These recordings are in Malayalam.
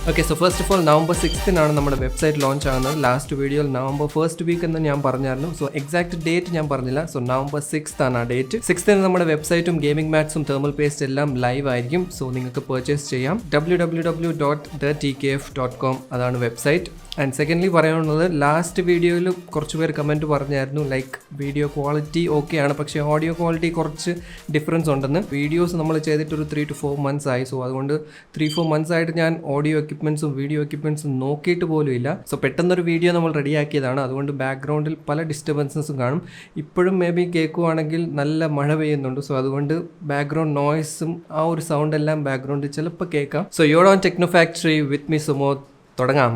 Okay, so first of all, November 6th ആണ് നമ്മുടെ വെബ്സൈറ്റ് ലോഞ്ച് ആകുന്നത്. ലാസ്റ്റ് വീഡിയോയിൽ November 1st വീക്ക് എന്ന് ഞാൻ പറഞ്ഞായിരുന്നു. സോ എക്സാക്ട് ഡേറ്റ് ഞാൻ പറഞ്ഞില്ല. സോ November 6th ആണ് ആ ഡേറ്റ്. 6th നമ്മുടെ വെബ്സൈറ്റും ഗെയിമിംഗ് മാറ്റ്സും തെർമൽ പേസ്റ്റ് എല്ലാം ലൈവ് ആയിരിക്കും. സോ നിങ്ങൾക്ക് പർച്ചേസ് ചെയ്യാം. www.thetkf.com അതാണ് വെബ്സൈറ്റ്. ആൻഡ് സെക്കൻഡ്ലി പറയാനുള്ളത്, ലാസ്റ്റ് വീഡിയോയിൽ കുറച്ച് പേര് കമൻറ്റ് പറഞ്ഞായിരുന്നു ലൈക്ക് വീഡിയോ ക്വാളിറ്റി ഓക്കെ ആണ്, പക്ഷേ ഓഡിയോ ക്വാളിറ്റി കുറച്ച് ഡിഫറൻസ് ഉണ്ടെന്ന്. വീഡിയോസ് നമ്മൾ ചെയ്തിട്ടൊരു 3 to 4 months ആയി. സോ അതുകൊണ്ട് 3-4 months ആയിട്ട് ഞാൻ ഓഡിയോ എക്യുപ്മെൻറ്റ്സും വീഡിയോ എക്യുപ്മെൻറ്റ്സും നോക്കിയിട്ട് പോലും ഇല്ല. സോ പെട്ടെന്നൊരു വീഡിയോ നമ്മൾ റെഡിയാക്കിയതാണ്. അതുകൊണ്ട് ബാക്ക്ഗ്രൗണ്ടിൽ പല ഡിസ്റ്റർബൻസസും കാണും. ഇപ്പോഴും മേ ബി കേൾക്കുവാണെങ്കിൽ നല്ല മഴ പെയ്യുന്നുണ്ട്. സോ അതുകൊണ്ട് ബാക്ക്ഗ്രൗണ്ട് നോയ്സും ആ ഒരു സൗണ്ട് എല്ലാം ബാക്ക്ഗ്രൗണ്ടിൽ ചിലപ്പോൾ കേൾക്കാം. So your on techno factory with me Sumod. തുടങ്ങാം.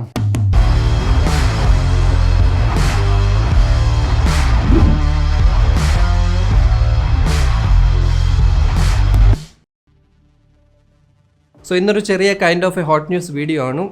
സോ ഇന്നൊരു ചെറിയ kind of A hot news video ആണ്.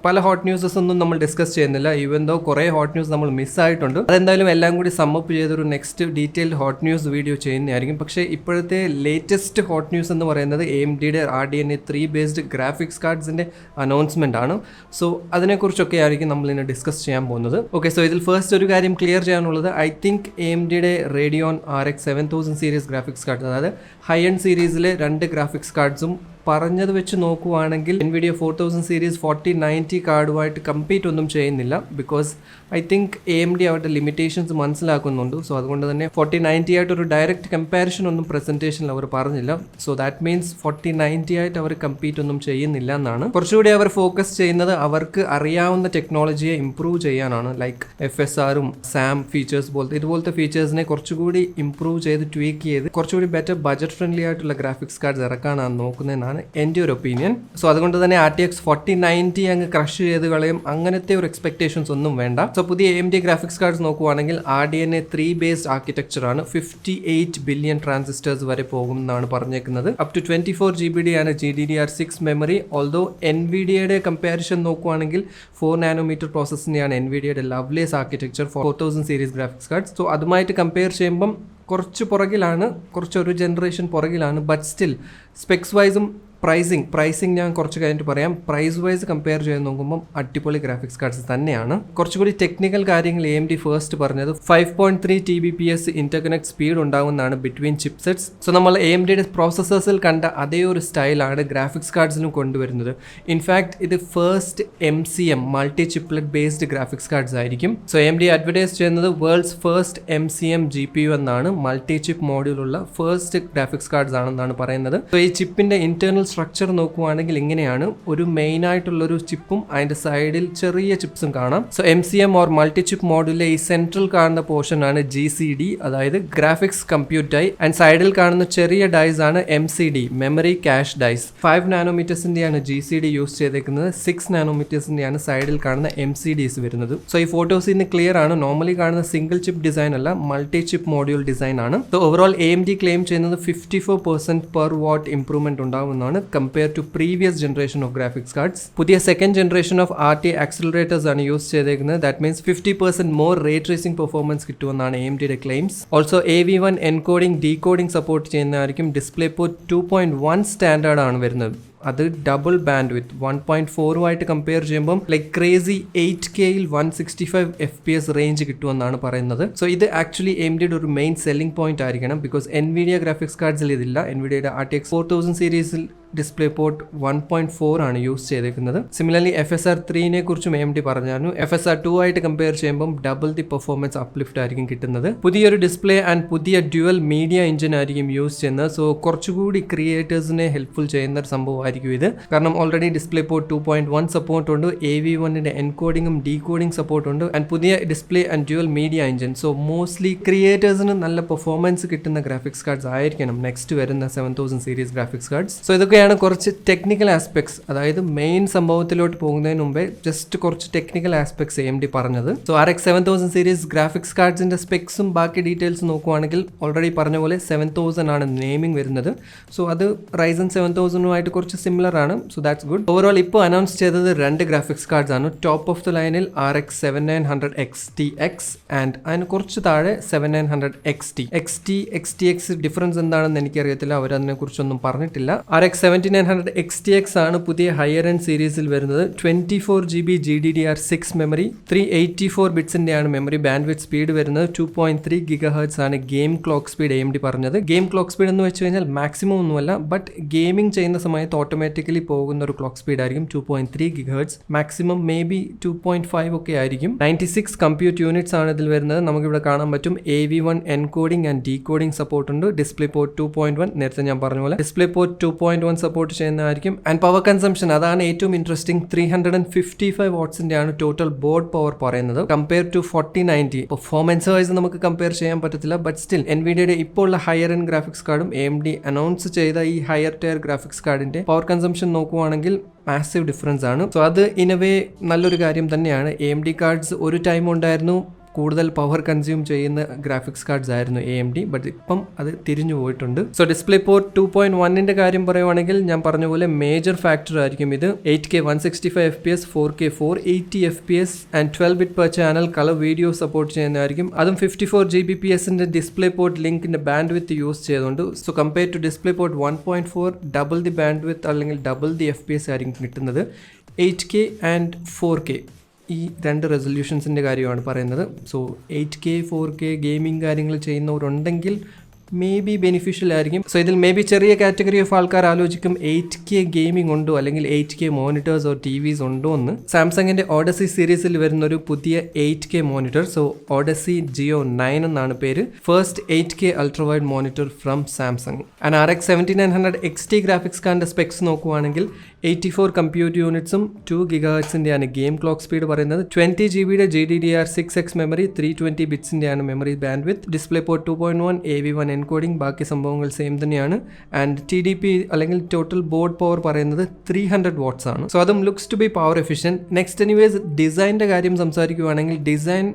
പല ഹോട്ട് ന്യൂസസ് ഒന്നും നമ്മൾ ഡിസ്കസ് ചെയ്യുന്നില്ല, ഈവൻ ദോ കുറേ ഹോട്ട് ന്യൂസ് നമ്മൾ മിസ്സായിട്ടുണ്ട്. അതെന്തായാലും എല്ലാം കൂടി സമ്മപ്പ് ചെയ്തൊരു next detailed hot news video ചെയ്യുന്നതായിരിക്കും. പക്ഷേ ഇപ്പോഴത്തെ ലേറ്റസ്റ്റ് ഹോട്ട് ന്യൂസ് എന്ന് പറയുന്നത് AMDയുടെ RDNA 3 ബേസ്ഡ് ഗ്രാഫിക്സ് കാർഡ്സിൻ്റെ അനൗൺസ്മെൻ്റ് ആണ്. സോ അതിനെക്കുറിച്ചൊക്കെ ആയിരിക്കും നമ്മൾ ഇന്ന് ഡിസ്കസ് ചെയ്യാൻ പോകുന്നത്. ഓക്കെ, സോ ഇതിൽ ഫസ്റ്റ് ഒരു കാര്യം ക്ലിയർ ചെയ്യാനുള്ളത്, ഐ തിങ്ക് AMDയുടെ Radeon RX 7000 series graphics cards, അതായത് ഹൈ എൻഡ് സീരീസിലെ 2 ഗ്രാഫിക്സ് കാർഡ്സും പറഞ്ഞത് വെച്ച് നോക്കുവാണെങ്കിൽ NVIDIA 4000 സീരീസ് 4090 കാർഡുമായിട്ട് കമ്പീറ്റ് ഒന്നും ചെയ്യുന്നില്ല. ബിക്കോസ് ഐ തിങ്ക് AMD അവരുടെ ലിമിറ്റേഷൻസ് മനസ്സിലാക്കുന്നുണ്ട്. സോ അതുകൊണ്ട് തന്നെ 4090 ആയിട്ടൊരു ഡയറക്റ്റ് കമ്പാരിഷൻ ഒന്നും പ്രസൻറ്റേഷനിൽ അവർ പറഞ്ഞില്ല. സോ ദാറ്റ് മീൻസ് 4090 ആയിട്ട് അവർ കമ്പീറ്റ് ഒന്നും ചെയ്യുന്നില്ല എന്നാണ്. കുറച്ചുകൂടി അവർ ഫോക്കസ് ചെയ്യുന്നത് അവർക്ക് അറിയാവുന്ന ടെക്നോളജിയെ ഇംപ്രൂവ് ചെയ്യാനാണ്. ലൈക്ക് FSRഉം SAM ഫീച്ചേഴ്സ് ഇതുപോലത്തെ ഫീച്ചേഴ്സിനെ കുറച്ചുകൂടി ഇംപ്രൂവ് ചെയ്ത് ട്വീക്ക് ചെയ്ത് കുറച്ചുകൂടി ബെറ്റർ ബജറ്റ് ഫ്രണ്ട്ലി ആയിട്ടുള്ള ഗ്രാഫിക്സ് കാർഡ്സ് ഇറക്കാനാണ് നോക്കുന്നതെന്നാണ് എൻ്റെ ഒരു ഒപ്പീനിയൻ. സോ അതുകൊണ്ട് തന്നെ RTX 4090 അങ്ങ് ക്രഷ് ചെയ്ത് കളയും അങ്ങനത്തെ ഒരു എക്സ്പെക്ടേഷൻസ് ഒന്നും വേണ്ട. സോ പുതിയ AMD ഗ്രാഫിക്സ് കാർഡ്സ് നോക്കുവാണെങ്കിൽ RDNA 3 ബേസ്ഡ് ആർക്കിടെക്ചറാണ്. 58 ബില്യൺ ട്രാൻസിസ്റ്റേഴ്സ് വരെ പോകും എന്നാണ് പറഞ്ഞേക്കുന്നത്. അപ് ടു 24 GBD ആണ് GDDR6 മെമ്മറി. ഓൾദോ NVIDIAയുടെ കമ്പാരിഷൻ നോക്കുവാണെങ്കിൽ 4 നാനോമീറ്റർ പ്രോസസ്സിനെയാണ് NVIDIAയുടെ Lovelace architecture 4000 series graphics cards. So അതുമായിട്ട് കമ്പയർ ചെയ്യുമ്പം കുറച്ചൊരു ജനറേഷൻ പുറകിലാണ്. ബട്ട് സ്റ്റിൽ സ്പെക്സ് വൈസും പ്രൈസിങ് ഞാൻ കുറച്ച് കഴിഞ്ഞിട്ട് പറയാം. പ്രൈസ് വൈസ് കമ്പയർ ചെയ്ത് നോക്കുമ്പോൾ അടിപൊളി ഗ്രാഫിക്സ് കാർഡ്സ് തന്നെയാണ്. കുറച്ചുകൂടി ടെക്നിക്കൽ കാര്യങ്ങൾ AMD ഫസ്റ്റ് പറഞ്ഞത് 5.3 TBps ഇന്റർകണക്ട് സ്പീഡ് ഉണ്ടാകുന്നതാണ് ബിറ്റ്വീൻ ചിപ്സെറ്റ്സ്. സോ നമ്മൾ AMDയുടെ പ്രോസസ്സേഴ്സിൽ കണ്ട അതേ ഒരു സ്റ്റൈലാണ് ഗ്രാഫിക്സ് കാർഡ്സിലും കൊണ്ടുവരുന്നത്. ഇൻഫാക്ട് ഇത് first MCM multi chiplet based graphics cards ആയിരിക്കും. സോ AMD അഡ്വർടൈസ് ചെയ്യുന്നത് വേൾഡ്സ് ഫസ്റ്റ് MCM GPU എന്നാണ്. മൾട്ടി ചിപ്പ് മോഡ്യൂളുള്ള ഫസ്റ്റ് ഗ്രാഫിക്സ് കാർഡ്സ് ആണെന്നാണ് പറയുന്നത്. സോ ഈ ചിപ്പിന്റെ ഇന്റേണൽ സ്ട്രക്ചർ നോക്കുവാണെങ്കിൽ ഇങ്ങനെയാണ്. ഒരു മെയിൻ ആയിട്ടുള്ളൊരു ചിപ്പും അതിൻ്റെ സൈഡിൽ ചെറിയ ചിപ്സും കാണാം. So MCM or multi chip മോഡ്യൂളിലെ ഈ സെൻട്രൽ കാണുന്ന പോർഷൻ ആണ് GCD, അതായത് ഗ്രാഫിക്സ് കമ്പ്യൂട്ട് ഡൈ. ആൻഡ് സൈഡിൽ കാണുന്ന ചെറിയ ഡൈസ് ആണ് MCD, മെമ്മറി ക്യാഷ് ഡൈസ്. 5 നാനോമീറ്റേഴ്സിൻ്റെയാണ് GCD യൂസ് ചെയ്തേക്കുന്നത്. 6 നാനോമീറ്റേഴ്സിൻ്റെയാണ് സൈഡിൽ കാണുന്ന MCDs വരുന്നത്. സോ ഈ ഫോട്ടോസിൽ നിന്ന് ക്ലിയർ ആണ്. നോർമലി കാണുന്ന സിംഗിൾ ചിപ്പ് ഡിസൈൻ അല്ല, മൾട്ടി ചിപ്പ് മോഡ്യൂൾ ഡിസൈൻ ആണ്. സോ ഓവറോൾ AMD ക്ലെയിം ചെയ്യുന്നത് 54% പെർ വാട്ട് ഇംപ്രൂവ്മെന്റ് ഉണ്ടാവുന്നതാണ് compared to previous generation of graphics cards. പുതിയ second generation of RT accelerators ആണ് യൂസ് ചെയ്തേക്കുന്നത്. That means 50% more ray tracing performance കിട്ടുമെന്നാണ് AMDയുടെ claims. Also AV1 encoding decoding support ചെയ്യുന്നതായിരിക്കും. ഡിസ്പ്ലേ പോർട്ട് 2.1 സ്റ്റാൻഡേർഡ് ആണ് വരുന്നത്. അത് ഡബിൾ ബാൻഡ് വിത്ത് 1.4 കമ്പയർ ചെയ്യുമ്പം ലൈക്ക് ക്രേസി 8Kയിൽ 165 FPS റേഞ്ച് കിട്ടുമെന്നാണ് പറയുന്നത്. സോ ഇത് ആക്ച്വലി AMDയുടെ ഒരു മെയിൻ സെല്ലിംഗ് പോയിന്റ് ആയിരിക്കണം. ബിക്കോസ് NVIDIA ഗ്രാഫിക്സ് കാർഡ്സിൽ ഇതില്ല. NVIDIAയുടെ RTX 4000 സീരീസിൽ ഡിസ്പ്ലേ പോർട്ട് 1.4 ആണ് യൂസ് ചെയ്തേക്കുന്നത്. സിമിലർലി FSR 3 കുറിച്ചും AMD പറഞ്ഞായിരുന്നു. FSR 2 ആയിട്ട് കമ്പയർ ചെയ്യുമ്പം ഡബിൾ ദി പെർഫോമൻസ് അപ്ലിഫ്റ്റ് ആയിരിക്കും കിട്ടുന്നത്. പുതിയൊരു ഡിസ്പ്ലേ ആൻഡ് പുതിയ ഡ്യുവൽ മീഡിയ എഞ്ചിൻ ആയിരിക്കും യൂസ് ചെയ്യുന്നത്. സോ കുറച്ചുകൂടി ക്രിയേറ്റേഴ്സിനെ ഹെൽപ്ഫുൾ ചെയ്യുന്ന ഒരു സംഭവമായിരിക്കും ഇത്. കാരണം ഓൾറെഡി ഡിസ്പ്ലേ പോർട്ട് 2.1 സപ്പോർട്ട് ഉണ്ട്, AV1 എൻകോഡിങ്ങും ഡീകോഡിംഗ് സപ്പോർട്ട് ഉണ്ട്, ആൻഡ് പുതിയ display and dual media engine. So mostly ക്രിയേറ്റേഴ്സിന് നല്ല പെർഫോമൻസ് കിട്ടുന്ന ഗ്രാഫിക്സ് കാർഡ്സ് ആയിരിക്കണം നെക്സ്റ്റ് വരുന്ന 7000 സീരീസ് ഗ്രാഫിക്സ് കാർഡ്സ്. സോ ഇതൊക്കെയാണ് കുറച്ച് ടെക്നിക്കൽ ആസ്പെക്ട്സ്, അതായത് മെയിൻ സംഭവത്തിലോട്ട് പോകുന്നതിന് മുമ്പേ ജസ്റ്റ് കുറച്ച് ടെക്നിക്കൽ ആസ്പെക്ട്സ് AMD പറഞ്ഞത്. സോ RX 7000 സീരീസ് ഗ്രാഫിക്സ് കാർഡ്സിന്റെ സ്പെക്സും ബാക്കി ഡീറ്റെയിൽസ് നോക്കുവാണെങ്കിൽ ഓൾറെഡി പറഞ്ഞ പോലെ 7000 ആണ് നെയിമിംഗ് വരുന്നത്. സോ അത് Ryzen 7000 കുറച്ച് സിമിലർ ആണ്. So that's good. ഓവറോൾ ഇപ്പോൾ അനൗൺസ് ചെയ്തത് 2 ഗ്രാഫിക്സ് കാർഡ്സ് ആണ്. ടോപ്പ് ഓഫ് ദ ലൈനിൽ RX 7900 XTX ആൻഡ് അതിന് കുറച്ച് താഴെ 7900 XT. XTX ഡിഫറൻസ് എന്താണെന്ന് എനിക്കറിയത്തില്ല, അവരതിനെ കുറിച്ചൊന്നും പറഞ്ഞിട്ടില്ല. RX 7900 XTX ആണ് പുതിയ ഹയർ എൻഡ് സീരീസിൽ വരുന്നത്. 24GB GDDR6 മെമ്മറി, 384 ബിറ്റ്സിന്റെ ആണ് മെമ്മറി ബാൻഡ് വിഡ്ത്ത് സ്പീഡ് വരുന്നത്. 2.3 GHz ആണ് ഗെയിം ക്ലോക്ക് സ്പീഡ് AMD പറഞ്ഞത്. ഗെയിം ക്ലോക്ക് സ്പീഡ് എന്ന് വെച്ച് കഴിഞ്ഞാൽ മാക്സിമം ഒന്നുമല്ല, ബട്ട് ഗെയിമിംഗ് ചെയ്യുന്ന സമയത്ത് ഓട്ടോമാറ്റിക്കലി പോകുന്ന ഒരു ക്ലോക്ക് സ്പീഡ് ആയിരിക്കും 2.3 GHz. മാക്സിമം മേ ബി 2.5 ഒക്കെ ആയിരിക്കും. 96 കമ്പ്യൂട്ട് യൂണിറ്റ്സ് ആണ് ഇതിൽ വരുന്നത്. നമുക്കിവിടെ കാണാൻ പറ്റും AV1 encoding and decoding support ഉണ്ട്. ഡിസ്പ്ലേ പോർട്ട് 2.1, നേരത്തെ ഞാൻ പറഞ്ഞ പോലെ ഡിസ്പ്ലേ പോർട്ട് 2.1 സപ്പോർട്ട് ചെയ്യുന്നതായിരിക്കും. ആൻഡ് പവർ കൺസംഷൻ, അതാണ് ഏറ്റവും ഇൻട്രസ്റ്റിംഗ്. 355 വാട്ട്സിന്റെ ആണ് ടോട്ടൽ ബോർഡ് പവർ പറയുന്നത്. കമ്പയർ ടു 4090 പെർഫോമൻസ് വൈസ് നമുക്ക് കമ്പയർ ചെയ്യാൻ പറ്റത്തില്ല, ബട്ട് സ്റ്റിൽ എൻവിഡിയയുടെ ഇപ്പോൾ ഉള്ള ഹയർ എൻഡ് ഗ്രാഫിക്സ് കാർഡും AMD അനൗൺസ് ചെയ്ത ഈ ഹയർ ടയർ ഗ്രാഫിക്സ് കാർഡിന്റെ പവർ കൺസംഷൻ നോക്കുവാണെങ്കിൽ മാസീവ് ഡിഫറൻസ് ആണ്. സോ അത് ഇൻ എ വേ നല്ലൊരു കാര്യം തന്നെയാണ്. AMD കാർഡ്സ് ഒരു ടൈം ഉണ്ടായിരുന്നു കൂടുതൽ പവർ കൺസ്യൂം ചെയ്യുന്ന ഗ്രാഫിക്സ് കാർഡ്സ് ആയിരുന്നു AMD, ബട്ട് ഇപ്പം അത് തിരിഞ്ഞു പോയിട്ടുണ്ട്. സോ ഡിസ്പ്ലേ പോർട്ട് 2.1ന്റെ കാര്യം പറയുവാണെങ്കിൽ ഞാൻ പറഞ്ഞ പോലെ മേജർ ഫാക്ടർ ആയിരിക്കും ഇത്. 8K 165 FPS, 4K 480 FPS and 12 bit per channel colour video support ചെയ്യുന്നതായിരിക്കും. അതും 54 Gbps ഡിസ്പ്ലേ പോർട്ട് ലിങ്കിന്റെ ബാൻഡ് വിത്ത് യൂസ് ചെയ്തുകൊണ്ട്. So compare to DisplayPort 1.4 double the bandwidth അല്ലെങ്കിൽ ഡബിൾ ദി FPS ആയിരിക്കും കിട്ടുന്നത്. 8K ആൻഡ് 4K ഈ രണ്ട് റെസൊല്യൂഷൻസിൻ്റെ കാര്യമാണ് പറയുന്നത്. സോ 8K 4K ഗെയിമിംഗ് കാര്യങ്ങൾ ചെയ്യുന്നവരുണ്ടെങ്കിൽ മേ ബി ബെനിഫിഷ്യൽ ആയിരിക്കും. സോ ഇതിൽ മേ ബി ചെറിയ കാറ്റഗറി ഓഫ് ആൾക്കാർ ആലോചിക്കും 8K ഗെയിമിംഗ് ഉണ്ടോ അല്ലെങ്കിൽ 8K മോണിറ്റേഴ്സ് ഓർ TVs ഉണ്ടോ എന്ന്. സാംസങ്ങിന്റെ ഓഡസി സീരീസിൽ വരുന്ന ഒരു പുതിയ 8K മോണിറ്റർ, സോ ഓഡസി Geo 9 എന്നാണ് പേര്. First 8K ultra wide monitor from Samsung. And RX 7900 XT graphics കാർഡിന്റെ സ്പെക്സ് നോക്കുവാണെങ്കിൽ 84 കമ്പ്യൂട്ട് യൂണിറ്റ്സും 2 GHz ആണ് ഗെയിം ക്ലോക്ക് സ്പീഡ് പറയുന്നത്. 20GB GDDR6X മെമ്മറി, 320 ബിറ്റ്സിന്റെ ആണ് memory bandwidth. DisplayPort 2.1, AV1 encoding, ബാക്കി സംഭവങ്ങൾ സെയിം തന്നെയാണ്. ആൻഡ് TDP അല്ലെങ്കിൽ ടോട്ടൽ ബോർഡ് പവർ പറയുന്നത് 300 വാട്ട്സ് ആണ്. സോ അതും looks to be power efficient. Next anyways ഡിസൈൻ്റെ കാര്യം സംസാരിക്കുകയാണെങ്കിൽ ഡിസൈൻ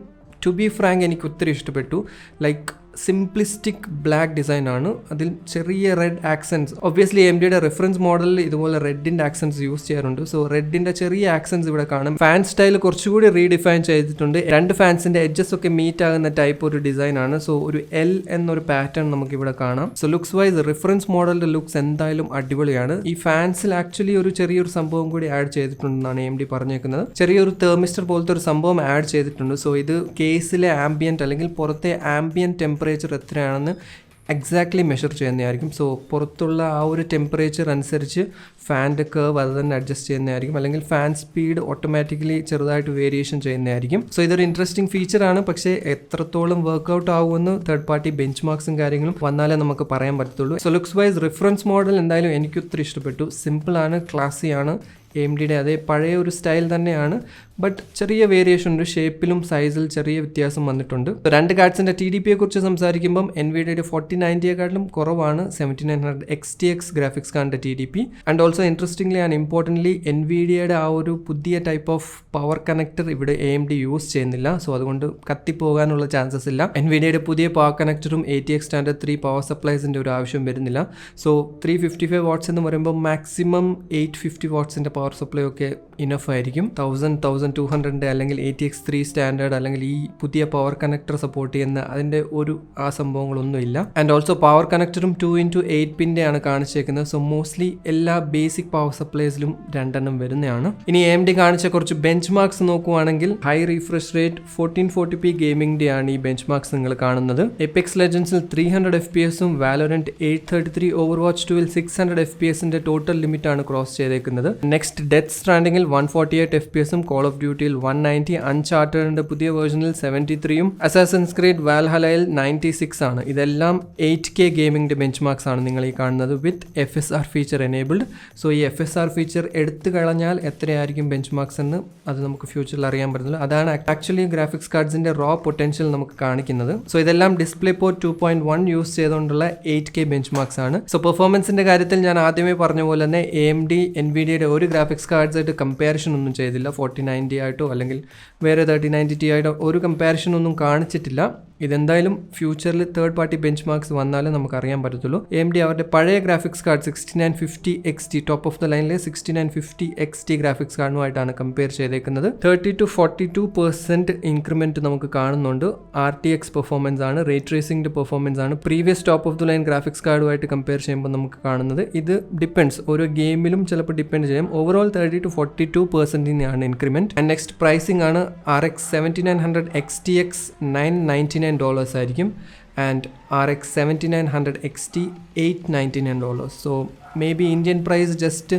ടു ബി ഫ്രാങ്ക് എനിക്ക് ഒത്തിരി ഇഷ്ടപ്പെട്ടു. ലൈക്ക് സിംപ്ലിസ്റ്റിക് ബ്ലാക്ക് ഡിസൈൻ ആണ്. അതിൽ ചെറിയ റെഡ് ആക്സെൻസ്, ഒബ്വിയസ്ലി AMDയുടെ റെഫറൻസ് മോഡലിൽ ഇതുപോലെ റെഡിൻ്റെ ആക്സെൻസ് യൂസ് ചെയ്യാറുണ്ട്. സോ റെഡിൻ്റെ ചെറിയ ആക്സെൻസ് ഇവിടെ കാണും. ഫാൻ സ്റ്റൈൽ കുറച്ചുകൂടി റീഡിഫൈൻ ചെയ്തിട്ടുണ്ട്. രണ്ട് ഫാൻസിൻ്റെ എഡ്ജസ് ഒക്കെ മീറ്റ് ആകുന്ന ടൈപ്പ് ഒരു ഡിസൈൻ ആണ്. സോ ഒരു L എന്നൊരു പാറ്റേൺ നമുക്ക് ഇവിടെ കാണാം. സോ ലുക്സ് വൈസ് റെഫറൻസ് മോഡലിൻ്റെ ലുക്സ് എന്തായാലും അടിപൊളിയാണ്. ഈ ഫാൻസിൽ ആക്ച്വലി ഒരു ചെറിയൊരു സംഭവം കൂടി ആഡ് ചെയ്തിട്ടുണ്ടെന്നാണ് AMD പറഞ്ഞേക്കുന്നത്. ചെറിയൊരു തെർമിസ്റ്റർ പോലത്തെ ഒരു സംഭവം ആഡ് ചെയ്തിട്ടുണ്ട്. സോ ഇത് കേസിലെ ആംബിയൻറ്റ് അല്ലെങ്കിൽ പുറത്തെ ആംബിയൻറ്റ് ടെമ്പറേച്ചർ എത്രയാണെന്ന് എക്സാക്ട്ലി മെഷർ ചെയ്യുന്നതായിരിക്കും. സോ പുറത്തുള്ള ആ ഒരു ടെമ്പറേച്ചർ അനുസരിച്ച് ഫാൻ്റെ കർവ് അത് തന്നെ അഡ്ജസ്റ്റ് ചെയ്യുന്നതായിരിക്കും, അല്ലെങ്കിൽ ഫാൻ സ്പീഡ് ഓട്ടോമാറ്റിക്കലി ചെറുതായിട്ട് വേരിയേഷൻ ചെയ്യുന്നതായിരിക്കും. സോ ഇതൊരു ഇൻട്രസ്റ്റിംഗ് ഫീച്ചറാണ്. പക്ഷേ എത്രത്തോളം വർക്ക്ഔട്ട് ആകുമെന്ന് തേർഡ് പാർട്ടി ബെഞ്ച് മാർക്സും കാര്യങ്ങളും വന്നാലേ നമുക്ക് പറയാൻ പറ്റത്തുള്ളൂ. So looks wise reference model എന്തായാലും എനിക്ക് ഒത്തിരി ഇഷ്ടപ്പെട്ടു. സിമ്പിളാണ്, ക്ലാസിയാണ്. AMDയുടെ അതേ പഴയ ഒരു സ്റ്റൈൽ തന്നെയാണ്, ബട്ട് ചെറിയ വേരിയേഷൻ ഉണ്ട്. ഷേപ്പിലും സൈസിൽ ചെറിയ വ്യത്യാസം വന്നിട്ടുണ്ട്. രണ്ട് കാർഡ്സിൻ്റെ TDPയെ കുറിച്ച് സംസാരിക്കുമ്പം എൻവിഡിയയുടെ 4090യെക്കാട്ടിലും കുറവാണ് 7900 XTX ഗ്രാഫിക്സ് കാർഡിൻ്റെ TDP. And also interestingly and importantly എൻവിഡിയയുടെ ആ ഒരു പുതിയ ടൈപ്പ് ഓഫ് പവർ കണക്ടർ ഇവിടെ AMD യൂസ് ചെയ്യുന്നില്ല. സോ അതുകൊണ്ട് കത്തിപ്പോകാനുള്ള ചാൻസസ് ഇല്ല. എൻവിഡിയയുടെ പുതിയ പവർ കണക്ടറും ATX സ്റ്റാൻഡേർഡ് 3 പവർ സപ്ലൈസിൻ്റെ ഒരു ആവശ്യം വരുന്നില്ല. സോ 355 വാട്ട്സ് എന്ന് പറയുമ്പോൾ മാക്സിമം 850 വാട്ട്സിൻ്റെ പവർ സപ്ലൈ ഒക്കെ ഇനഫ് ആയിരിക്കും. 1200 അല്ലെങ്കിൽ ATX 3 സ്റ്റാൻഡേർഡ് അല്ലെങ്കിൽ ഈ പുതിയ പവർ കണക്ടർ സപ്പോർട്ട് ചെയ്യുന്ന അതിൻ്റെ ഒരു ആ സംഭവങ്ങളൊന്നും ഇല്ല. ആൻഡ് ഓൾസോ പവർ കണക്ടറും 2x8 പിൻ്റെ ആണ് കാണിച്ചേക്കുന്നത്. സോ മോസ്റ്റ്ലി എല്ലാ ബേസിക് പവർ സപ്ലൈസിലും രണ്ടെണ്ണം വരുന്നതാണ്. ഇനി AMD കാണിച്ച കുറച്ച് ബെഞ്ച് മാർക്സ് നോക്കുവാണെങ്കിൽ ഹൈ റീഫ്രഷ് റേറ്റ് 1440p ഗെയിമിംഗിൻ്റെ ആണ് ഈ ബെഞ്ച് മാർക്സ് നിങ്ങൾ കാണുന്നത്. എപെക്സ് ലെജൻസിൽ 300 FPSഉം വാലോറന്റ് 833 ഓവർവാച്ച് 2ൽ 600 FPSന്റെ ടോട്ടൽ ലിമിറ്റ് ആണ് ക്രോസ് ചെയ്തേക്കുന്നത്. നെക്സ്റ്റ് ഡെത്ത് സ്ട്രാൻഡിങ്ങിൽ 148 FPSഉം കോൾ ഓഫ് ഡ്യൂട്ടിയിൽ 190, അൺചാർട്ടേഡിന്റെ പുതിയ വേർഷനിൽ 73ഉം അസാസിൻസ് ക്രീഡ് വാൽഹലയിൽ 96 ആണ്. ഇതെല്ലാം 8K ഗെയിമിംഗിന്റെ ബെഞ്ച് മാർക്സ് ആണ് നിങ്ങൾ ഈ കാണുന്നത് വിത്ത് FSR ഫീച്ചർ എനേബിൾഡ്. സോ ഈ FSR ഫീച്ചർ എടുത്തു കളഞ്ഞാൽ എത്രയായിരിക്കും ബെഞ്ച് മാർക്സ് എന്ന് അത് നമുക്ക് ഫ്യൂച്ചറിൽ അറിയാൻ പറ്റുന്നില്ല. അതാണ് ആക്ച്വലി ഗ്രാഫിക്സ് കാർഡ്സിന്റെ റോ പൊട്ടൻഷ്യൽ നമുക്ക് കാണിക്കുന്നത്. സോ ഇതെല്ലാം ഡിസ്പ്ലേ പോർട്ട് 2.1 യൂസ് ചെയ്തുകൊണ്ടുള്ള 8K ബെഞ്ച് മാർക്സ് ആണ്. സോ പെർഫോമൻസിന്റെ കാര്യത്തിൽ ഞാൻ ആദ്യമേ പറഞ്ഞ പോലെ തന്നെ AMD എൻവിഡിയയുടെ ഒരു ഗ്രാഫിക്സ് കാർഡ്സ് ആയിട്ട് കമ്പയർ കമ്പാരിഷൻ ഒന്നും ചെയ്തില്ല. 4090 ആയിട്ടോ അല്ലെങ്കിൽ വേറെ 3090 ആയിട്ടോ ഒരു കമ്പാരിഷൻ ഒന്നും കാണിച്ചിട്ടില്ല. ഇതെന്തായാലും ഫ്യൂച്ചറിൽ തേർഡ് പാർട്ടി ബെഞ്ച് മാർക്സ് വന്നാലും നമുക്ക് അറിയാൻ പറ്റത്തുള്ളൂ. AMD അവരുടെ പഴയ graphics card 6950 XT top of the ലൈനിലെ 6950 XT ഗ്രാഫിക്സ് കാർഡുമായിട്ടാണ് കമ്പയർ ചെയ്തേക്കുന്നത്. 30-42% ഇൻക്രിമെന്റ് നമുക്ക് കാണുന്നുണ്ട്. RTX പെർഫോമൻസ് ആണ്, റേ ട്രേസിംഗിന്റെ പെർഫോമൻസ് ആണ് previous top of the line graphics കാർഡുമായിട്ട് കമ്പയർ ചെയ്യുമ്പോൾ നമുക്ക് കാണുന്നത്. ഇത് ഡിപ്പെൻഡ്സ്, ഓരോ ഗെയിമിലും ചിലപ്പോൾ ഡിപ്പെൻഡ് ചെയ്യും. Overall 30-42% increment. And next pricing ആണ് RX 7900 XTX $999 ആയിരിക്കും and RX 7900 XT $899. So maybe Indian price just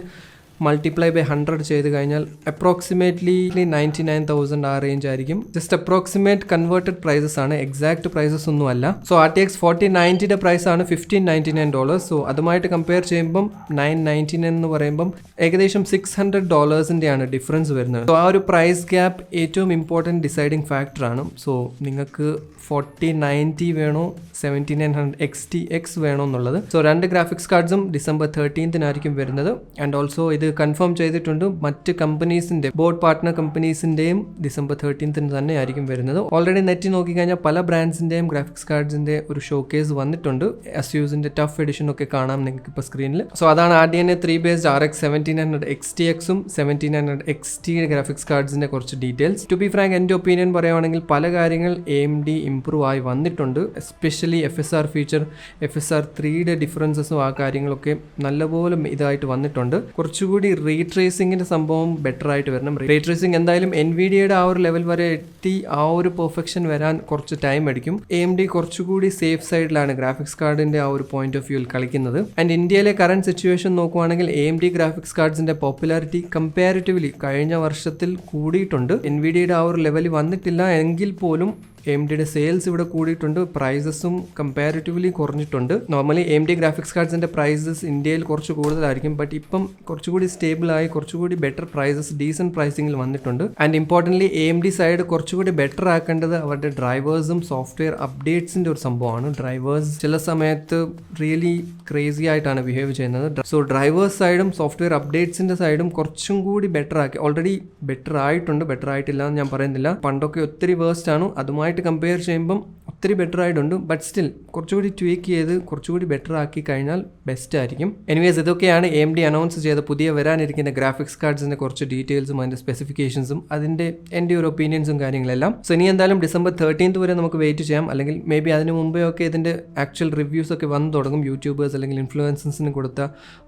multiply by 100 ചെയ്ത് കഴിഞ്ഞാൽ അപ്രോക്സിമേറ്റ്ലി 99,000 ആ റേഞ്ച് ആയിരിക്കും. ജസ്റ്റ് അപ്രോക്സിമേറ്റ് കൺവേർട്ടഡ് പ്രൈസസ് ആണ്, എക്സാക്ട് പ്രൈസസ് ഒന്നും അല്ല. സോ RTX 4090 പ്രൈസ് ആണ് $1599. സോ അതുമായിട്ട് കമ്പയർ ചെയ്യുമ്പം $999 എന്ന് പറയുമ്പം ഏകദേശം $600 ആണ് ഡിഫറൻസ് വരുന്നത്. സോ ആ ഒരു പ്രൈസ് ഗ്യാപ്പ് ഏറ്റവും ഇമ്പോർട്ടൻറ്റ് ഡിസൈഡിങ് ഫാക്ടറാണ്. സോ നിങ്ങൾക്ക് 4090 വേണോ 7900 XTX വേണോ എന്നുള്ളത്. സോ രണ്ട് ഗ്രാഫിക്സ് കാർഡ്സും December 13th വരുന്നത്. ആൻഡ് ഓൾസോ ഇത് കൺഫേം ചെയ്തിട്ടുണ്ട് മറ്റ് കമ്പനീസിന്റെ ബോർഡ് പാർട്ട്ണർ കമ്പനീസിന്റെയും December 13th തന്നെ ആയിരിക്കും വരുന്നത്. ഓൾറെഡി നെറ്റിൽ നോക്കിക്കഴിഞ്ഞാൽ പല ബ്രാൻഡ്സിന്റെയും ഗ്രാഫിക്സ് കാർഡ്സിന്റെ ഒരു ഷോ കേസ് വന്നിട്ടുണ്ട്. ASUSന്റെ ടഫ് എഡിഷൻ ഒക്കെ കാണാം നിങ്ങൾക്ക് ഇപ്പോൾ സ്ക്രീനിൽ. സോ അതാണ് RDNA 3 ബേസ്ഡ് RX 7900 XTXും 7900 XT ഗ്രാഫിക്സ് കാർഡ്സിന്റെ കുറച്ച് ഡീറ്റെയിൽസ്. ടു ബി ഫ്രാങ്ക് എൻ്റെ ഒപ്പീനിയൻ പറയുവാണെങ്കിൽ പല കാര്യങ്ങൾ AMD ഇംപ്രൂവ് ആയി വന്നിട്ടുണ്ട്. എസ്പെഷ്യലി FSR ഫീച്ചർ, FSR 3യുടെ ഡിഫറൻസസും ആ കാര്യങ്ങളൊക്കെ നല്ലപോലെ ഇതായിട്ട് വന്നിട്ടുണ്ട്. കുറച്ചുകൂടി റേ ട്രേസിംഗിന്റെ സംഭവം ബെറ്റർ ആയിട്ട് വരണം. റേ ട്രേസിംഗ് എന്തായാലും NVIDIAയുടെ ആ ഒരു ലെവൽ വരെ എത്തി ആ ഒരു പെർഫെക്ഷൻ വരാൻ കുറച്ച് ടൈം എടുക്കും. AMD കുറച്ചുകൂടി സേഫ് സൈഡിലാണ് ഗ്രാഫിക്സ് കാർഡിന്റെ ആ ഒരു പോയിന്റ് ഓഫ് വ്യൂവിൽ കളിക്കുന്നത്. ആൻഡ് ഇന്ത്യയിലെ കറന്റ് സിറ്റുവേഷൻ നോക്കുവാണെങ്കിൽ AMD ഗ്രാഫിക്സ് കാർഡ്സിന്റെ പോപ്പുലാരിറ്റി കമ്പാരിറ്റീവ്ലി കഴിഞ്ഞ വർഷത്തിൽ കൂടിയിട്ടുണ്ട്. NVIDIAയുടെ ആ ഒരു ലെവലിൽ വന്നിട്ടില്ല എങ്കിൽ പോലും AMDയുടെ സെയിൽസ് ഇവിടെ കൂടിയിട്ടുണ്ട്. പ്രൈസസും കമ്പാരിറ്റീവ്ലി കുറഞ്ഞിട്ടുണ്ട്. നോർമലി AMD ഗ്രാഫിക്സ് കാർഡ്സിന്റെ പ്രൈസസ് ഇന്ത്യയിൽ കുറച്ച് കൂടുതലായിരിക്കും. ബട്ട് ഇപ്പം കുറച്ചുകൂടി സ്റ്റേബിളായി കുറച്ചുകൂടി ബെറ്റർ പ്രൈസസ് ഡീസൻറ്റ് പ്രൈസിംഗിൽ വന്നിട്ടുണ്ട്. ആൻഡ് ഇമ്പോർട്ടൻ്റ്ലി AMD സൈഡ് കുറച്ചുകൂടി ബെറ്റർ ആക്കേണ്ടത് അവരുടെ ഡ്രൈവേഴ്സും സോഫ്റ്റ്വെയർ അപ്ഡേറ്റ്സിൻ്റെ ഒരു സംഭവമാണ്. ഡ്രൈവേഴ്സ് ചില സമയത്ത് റിയലി ക്രേസി ആയിട്ടാണ് ബിഹേവ് ചെയ്യുന്നത്. സോ ഡ്രൈവേഴ്സ് സൈഡും സോഫ്റ്റ്വെയർ അപ്ഡേറ്റ്സിൻ്റെ സൈഡും കുറച്ചും കൂടി ബെറ്റർ ആക്കി. ഓൾറെഡി ബെറ്റർ ആയിട്ടുണ്ട്, ബെറ്റർ ആയിട്ടില്ല എന്ന് ഞാൻ പറയുന്നില്ല. പണ്ടൊക്കെ ഒത്തിരി വേസ്റ്റ് ആണ്, അതുമായി കമ്പയർ ചെയ്യുമ്പം ഒത്തിരി ബെറ്റർ ആയിട്ടുണ്ട്. ബട്ട് സ്റ്റിൽ കുറച്ചുകൂടി ട്വീക്ക് ചെയ്ത് കുറച്ചുകൂടി ബെറ്റർ ആക്കി കഴിഞ്ഞാൽ ബെസ്റ്റ് ആയിരിക്കും. എനിവേസ് ഇതൊക്കെയാണ് AMD അനൗൺസ് ചെയ്ത പുതിയ വരാനിരിക്കുന്ന ഗ്രാഫിക്സ് കാർഡ്സിന്റെ കുറച്ച് ഡീറ്റെയിൽസും അതിന്റെ സ്പെസിഫിക്കേഷൻസും അതിന്റെ എൻ്റെ ഒരു ഒപ്പീനിയൻസും കാര്യങ്ങളെല്ലാം. സോ ഇനി എന്തായാലും December 13th വരെ നമുക്ക് വെയിറ്റ് ചെയ്യാം. അല്ലെങ്കിൽ മേ ബി അതിന് മുമ്പേ ഒക്കെ ഇതിന്റെ ആക്ച്വൽ റിവ്യൂസ് ഒക്കെ വന്നു തുടങ്ങും. യൂട്യൂബേഴ്സ് അല്ലെങ്കിൽ ഇൻഫ്ലുവൻസേഴ്സിന് കൊടുത്ത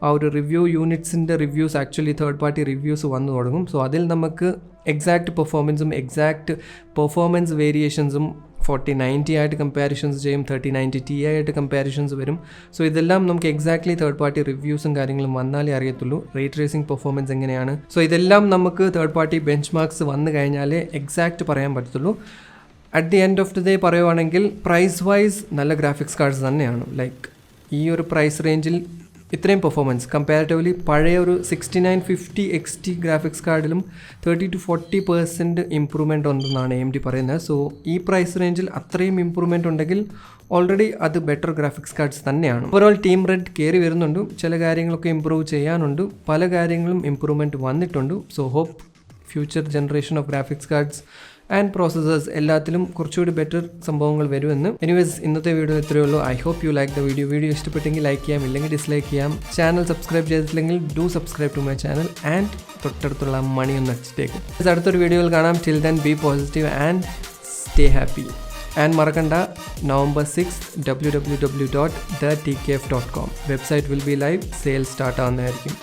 ആ ഒരു റിവ്യൂ യൂണിറ്റ്സിന്റെ reviews actually third party reviews വന്നു തുടങ്ങും. സോ അതിൽ നമുക്ക് എക്സാക്ട് പെർഫോമൻസും എക്സാക്ട് പെർഫോമൻസ് വേരിയേഷൻസും 4090 ആയിട്ട് കമ്പാരിഷൻസ് ചെയ്യും, 3090 Ti ആയിട്ട് കമ്പാരിഷൻസ് വരും. സോ ഇതെല്ലാം നമുക്ക് എക്സാക്ട്ലി തേർഡ് പാർട്ടി റിവ്യൂസും കാര്യങ്ങളും വന്നാലേ അറിയത്തുള്ളൂ റേ ട്രേസിംഗ് പെർഫോമൻസ് എങ്ങനെയാണ്. സോ ഇതെല്ലാം നമുക്ക് തേർഡ് പാർട്ടി ബെഞ്ച് മാർക്സ് വന്നു കഴിഞ്ഞാലേ എക്സാക്റ്റ് പറയാൻ പറ്റത്തുള്ളൂ. At the end of the day പറയുവാണെങ്കിൽ പ്രൈസ് വൈസ് നല്ല ഗ്രാഫിക്സ് കാർഡ്സ് തന്നെയാണ്. ലൈക്ക് ഈ ഒരു പ്രൈസ് റേഞ്ചിൽ ഇത്രയും പെർഫോമൻസ് കമ്പാരിറ്റീവ്ലി പഴയ ഒരു 6950 XT ഗ്രാഫിക്സ് കാർഡിലും 30-40% ഇമ്പ്രൂവ്മെൻറ്റ് ഉണ്ടെന്നാണ് AMD പറയുന്നത്. സോ ഈ പ്രൈസ് റേഞ്ചിൽ അത്രയും ഇമ്പ്രൂവ്മെൻറ്റ് ഉണ്ടെങ്കിൽ ഓൾറെഡി അത് ബെറ്റർ ഗ്രാഫിക്സ് കാർഡ്സ് തന്നെയാണ്. ഓവറോൾ ടീം റെഡ് കയറി വരുന്നുണ്ട്, ചില കാര്യങ്ങളൊക്കെ ഇമ്പ്രൂവ് ചെയ്യാനുണ്ട്, പല കാര്യങ്ങളും ഇമ്പ്രൂവ്മെൻറ്റ് വന്നിട്ടുണ്ട്. So hope future generation of graphics cards and processors എല്ലാത്തിലും കുറച്ചുകൂടി ബെറ്റർ സംഭവങ്ങൾ വരുമെന്ന്. എനിവേസ് ഇന്നത്തെ വീഡിയോ ഇത്രയേ ഉള്ളൂ. I hope you like the video ഇഷ്ടപ്പെട്ടെങ്കിൽ ലൈക്ക് ചെയ്യാം, ഇല്ലെങ്കിൽ ഡിസ്ലൈക്ക് ചെയ്യാം. ചാനൽ സബ്സ്ക്രൈബ് ചെയ്തിട്ടില്ലെങ്കിൽ do subscribe to my channel and തൊട്ടടുത്തുള്ള മണി ഒന്ന് അടിച്ചിട്ടേക്ക്. അടുത്തൊരു വീഡിയോയിൽ കാണാം. Till then be positive and stay happy. And മറക്കണ്ട, November 6th www.thettkf.com website will be live, sale start ആവുന്നതായിരിക്കും.